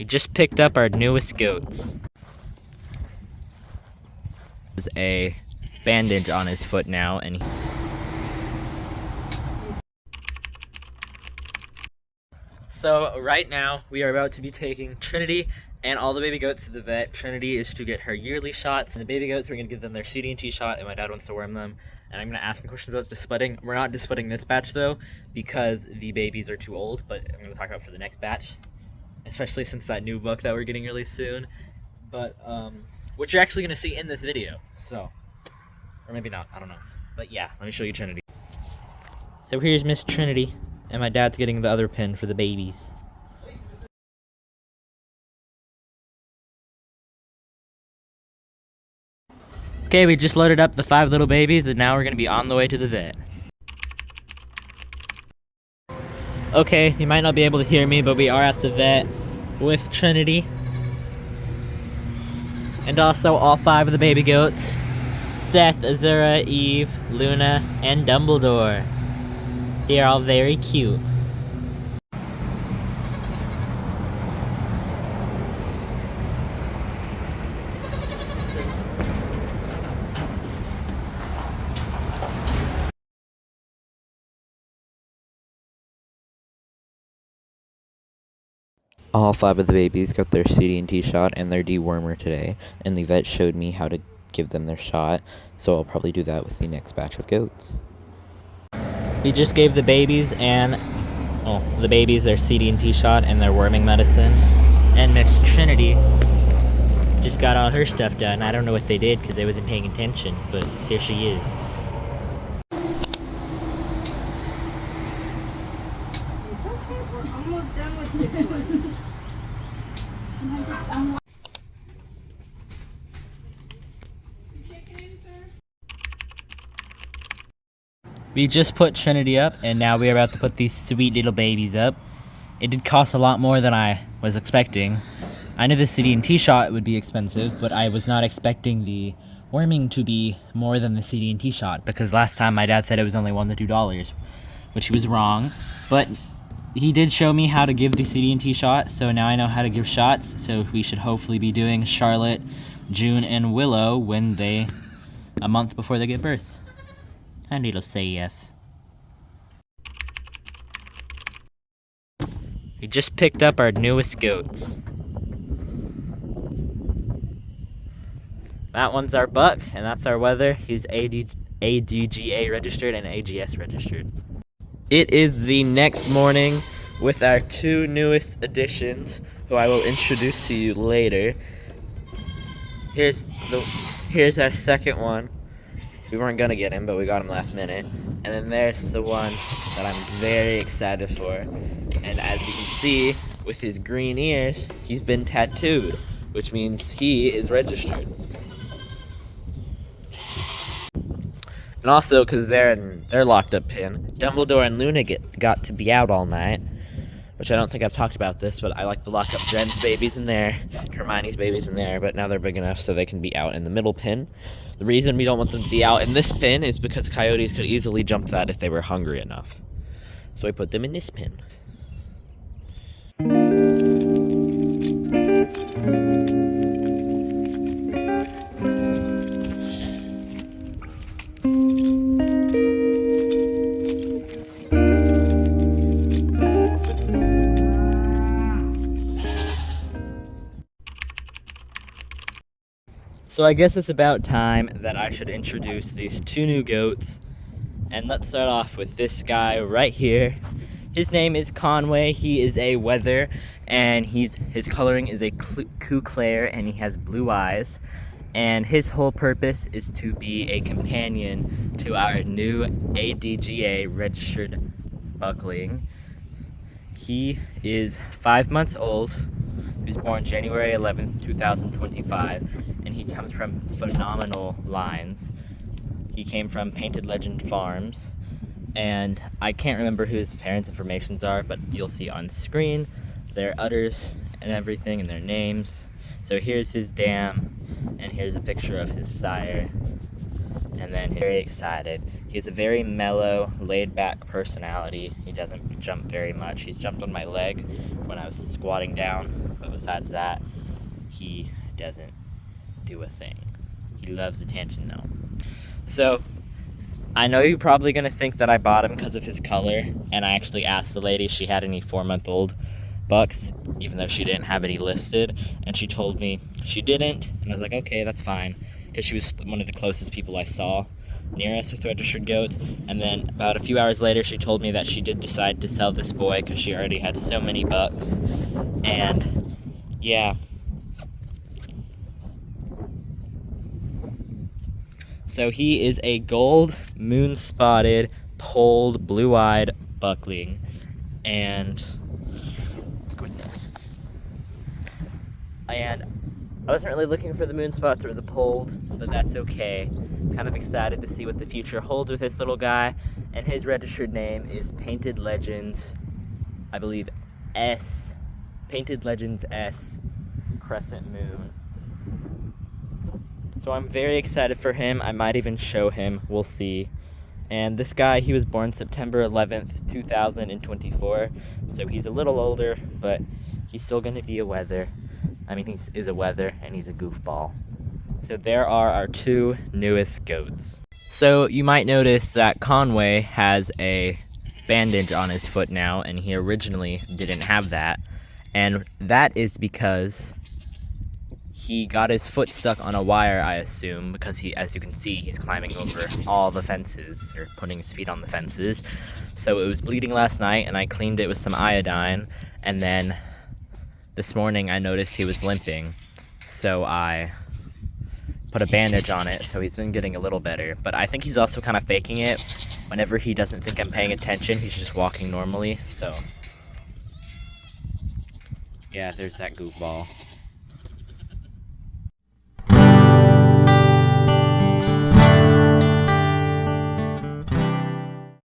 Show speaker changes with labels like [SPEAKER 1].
[SPEAKER 1] We just picked up our newest goats. There's a bandage on his foot now, and so right now we are about to be taking Trinity and all the baby goats to the vet. Trinity is to get her yearly shots, and the baby goats, we're going to give them their CD&T shot, and my dad wants to worm them. And I'm going to ask them questions about dispudding. We're not dispudding this batch though, because the babies are too old, but I'm going to talk about for the next batch, especially since that new book that we're getting really soon. But what you're actually going to see in this video, so, or maybe not, I don't know. But yeah, let me show you Trinity. So here's Miss Trinity, and my dad's getting the other pin for the babies. Okay, we just loaded up the 5 little babies, and now we're gonna be on the way to the vet. Okay, you might not be able to hear me, but we are at the vet with Trinity. And also all 5 of the baby goats. Seth, Azura, Eve, Luna, and Dumbledore. They are all very cute.
[SPEAKER 2] All 5 of the babies got their CD&T shot and their dewormer today, and the vet showed me how to give them their shot, so I'll probably do that with the next batch of goats.
[SPEAKER 1] We just gave the babies their CD&T shot and their worming medicine. And Miss Trinity just got all her stuff done. I don't know what they did because I wasn't paying attention, but there she is.
[SPEAKER 3] It's okay, we're almost done with this one.
[SPEAKER 1] We just put Trinity up, and now we're about to put these sweet little babies up. It did cost a lot more than I was expecting. I knew the CD&T shot would be expensive, but I was not expecting the worming to be more than the CD&T shot, because last time my dad said it was only $1 to $2, which he was wrong. But he did show me how to give the CD&T shot, so now I know how to give shots. So we should hopefully be doing Charlotte, June, and Willow a month before they give birth. And it'll say yes. We just picked up our newest goats. That one's our buck, and that's our weather. He's ADGA registered and AGS registered. It is the next morning with our 2 newest additions, who I will introduce to you later. Here's our second one. We weren't gonna get him, but we got him last minute. And then there's the one that I'm very excited for. And as you can see, with his green ears, he's been tattooed, which means he is registered. And also, because they're in their locked up pen, Dumbledore and Luna got to be out all night, which I don't think I've talked about this, but I like to lock up Jen's babies in there, Hermione's babies in there, but now they're big enough so they can be out in the middle pen. The reason we don't want them to be out in this pen is because coyotes could easily jump that if they were hungry enough. So I put them in this pen. So I guess it's about time that I should introduce these 2 new goats. And let's start off with this guy right here. His name is Conway. He is a wether, and his coloring is a Cou Claire, and he has blue eyes. And his whole purpose is to be a companion to our new ADGA registered buckling. He is 5 months old. He was born January 11th, 2025, and he comes from phenomenal lines. He came from Painted Legend Farms, and I can't remember who his parents' informations are, but you'll see on screen their udders and everything and their names. So here's his dam, and here's a picture of his sire. and then very excited. He has a very mellow, laid-back personality. He doesn't jump very much. He's jumped on my leg when I was squatting down, but besides that, he doesn't do a thing. He loves attention, though. So, I know you're probably going to think that I bought him because of his color, and I actually asked the lady if she had any 4-month-old bucks, even though she didn't have any listed, and she told me she didn't, and I was like, okay, that's fine, because she was one of the closest people I saw near us with registered goats. And then about a few hours later, she told me that she did decide to sell this boy because she already had so many bucks. And yeah, so he is a gold moon spotted polled blue-eyed buckling, and I wasn't really looking for the moon spots or the polled, but that's okay. Kind of excited to see what the future holds with this little guy, and his registered name is Painted Legends, I believe S, Painted Legends S, Crescent Moon. So I'm very excited for him. I might even show him, we'll see. And this guy, he was born September 11th, 2024, so he's a little older, but he's still going to be a wether. I mean, he is a wether, and he's a goofball. So there are our 2 newest goats. So you might notice that Conway has a bandage on his foot now, and he originally didn't have that. And that is because he got his foot stuck on a wire, I assume, because he, as you can see, he's climbing over all the fences, or putting his feet on the fences. So it was bleeding last night, and I cleaned it with some iodine, and then this morning I noticed he was limping, so I put a bandage on it, so he's been getting a little better. But I think he's also kind of faking it. Whenever he doesn't think I'm paying attention, he's just walking normally, so yeah, there's that goofball.